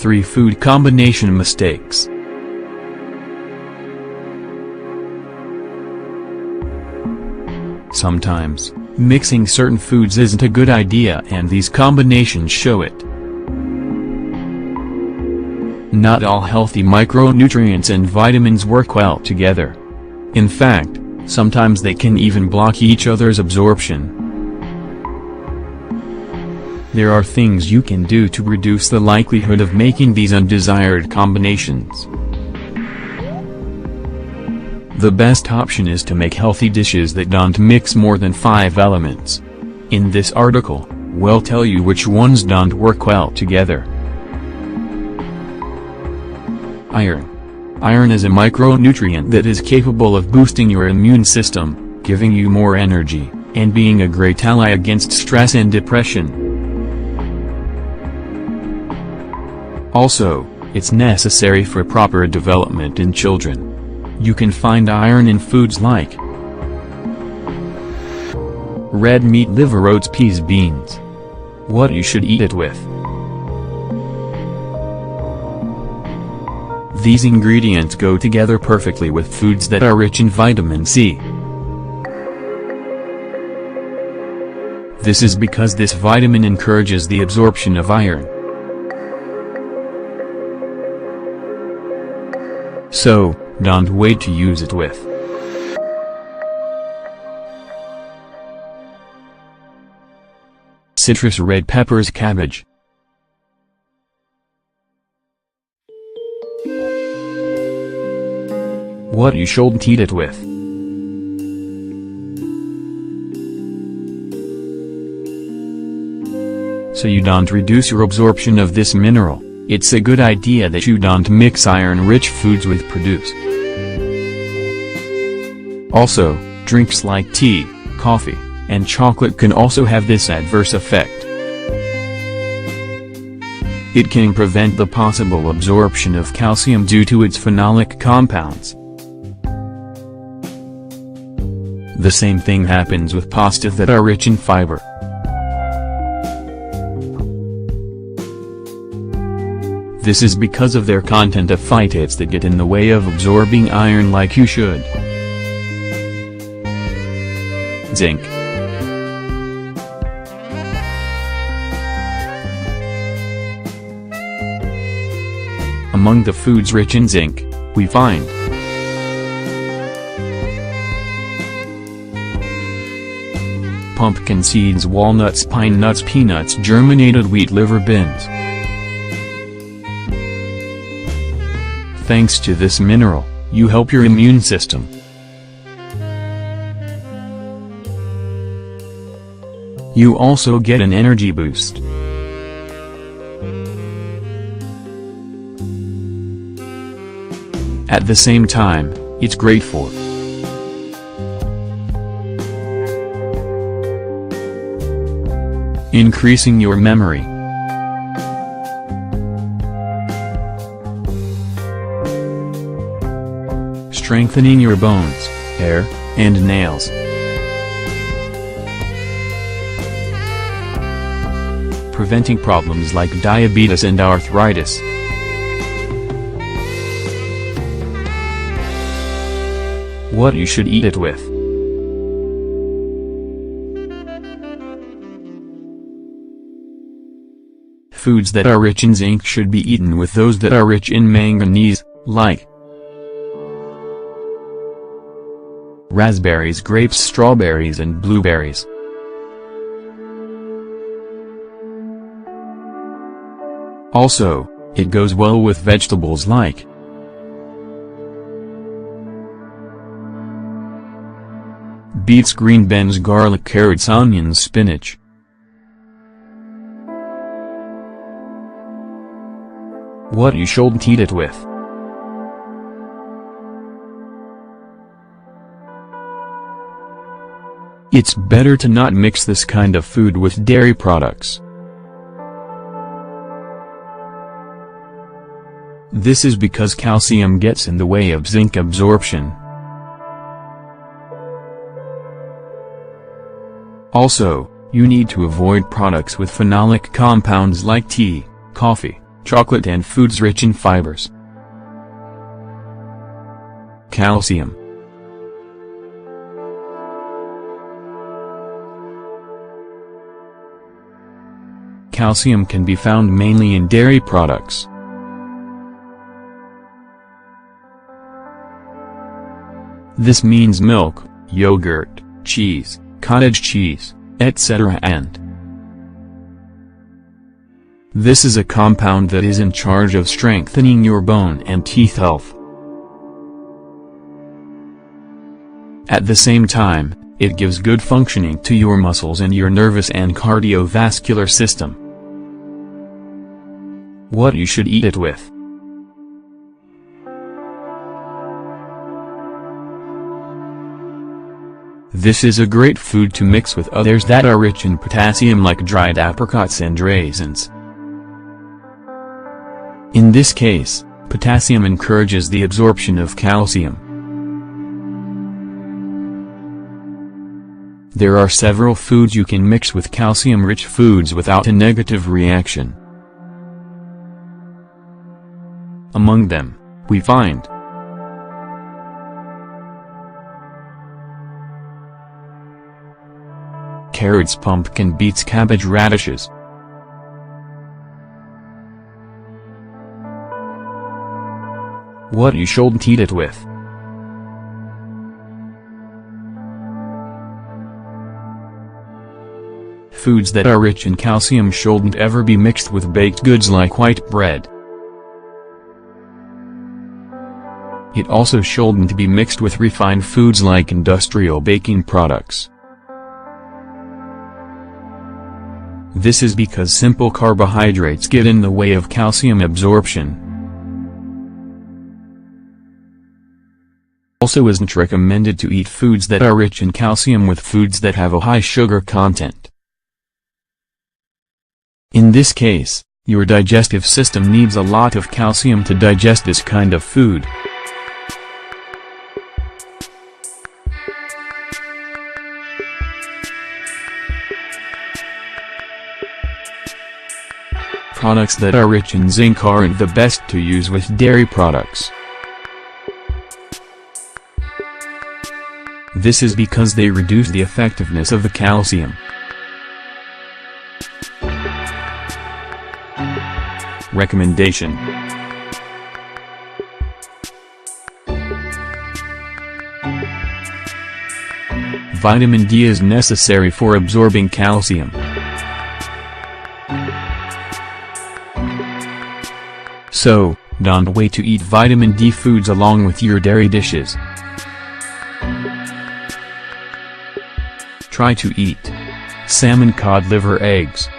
3 Food Combination Mistakes. Sometimes, mixing certain foods isn't a good idea, and these combinations show it. Not all healthy micronutrients and vitamins work well together. In fact, sometimes they can even block each other's absorption. There are things you can do to reduce the likelihood of making these undesired combinations. The best option is to make healthy dishes that don't mix more than 5 elements. In this article, we'll tell you which ones don't work well together. Iron. Iron is a micronutrient that is capable of boosting your immune system, giving you more energy, and being a great ally against stress and depression. Also, it's necessary for proper development in children. You can find iron in foods like red meat, liver, oats, peas, beans. What you should eat it with. These ingredients go together perfectly with foods that are rich in vitamin C. This is because this vitamin encourages the absorption of iron. So, don't wait to use it with citrus, red peppers, cabbage. What you shouldn't eat it with. So you don't reduce your absorption of this mineral, it's a good idea that you don't mix iron-rich foods with produce. Also, drinks like tea, coffee, and chocolate can also have this adverse effect. It can prevent the possible absorption of calcium due to its phenolic compounds. The same thing happens with pasta that are rich in fiber. This is because of their content of phytates that get in the way of absorbing iron like you should. Zinc. Among the foods rich in zinc, we find pumpkin seeds, walnuts, pine nuts, peanuts, germinated wheat, liver, beans. Thanks to this mineral, you help your immune system. You also get an energy boost. At the same time, it's great for increasing your memory, strengthening your bones, hair, and nails, preventing problems like diabetes and arthritis. What you should eat it with. Foods that are rich in zinc should be eaten with those that are rich in manganese, like raspberries, grapes, strawberries, and blueberries. Also, it goes well with vegetables like beets, green beans, garlic, carrots, onions, spinach. What you shouldn't eat it with. It's better to not mix this kind of food with dairy products. This is because calcium gets in the way of zinc absorption. Also, you need to avoid products with phenolic compounds like tea, coffee, chocolate and foods rich in fibers. Calcium. Calcium can be found mainly in dairy products. This means milk, yogurt, cheese, cottage cheese, etc. and this is a compound that is in charge of strengthening your bone and teeth health. At the same time, it gives good functioning to your muscles and your nervous and cardiovascular system. What you should eat it with. This is a great food to mix with others that are rich in potassium like dried apricots and raisins. In this case, potassium encourages the absorption of calcium. There are several foods you can mix with calcium-rich foods without a negative reaction. Among them, we find carrots, pumpkin beets, cabbage, radishes. What you shouldn't eat it with. Foods that are rich in calcium shouldn't ever be mixed with baked goods like white bread. It also shouldn't be mixed with refined foods like industrial baking products. This is because simple carbohydrates get in the way of calcium absorption. Also isn't recommended to eat foods that are rich in calcium with foods that have a high sugar content. In this case, your digestive system needs a lot of calcium to digest this kind of food. Products that are rich in zinc aren't the best to use with dairy products. This is because they reduce the effectiveness of the calcium. Recommendation: Vitamin D is necessary for absorbing calcium. So, don't wait to eat vitamin D foods along with your dairy dishes. Try to eat salmon, cod liver, eggs,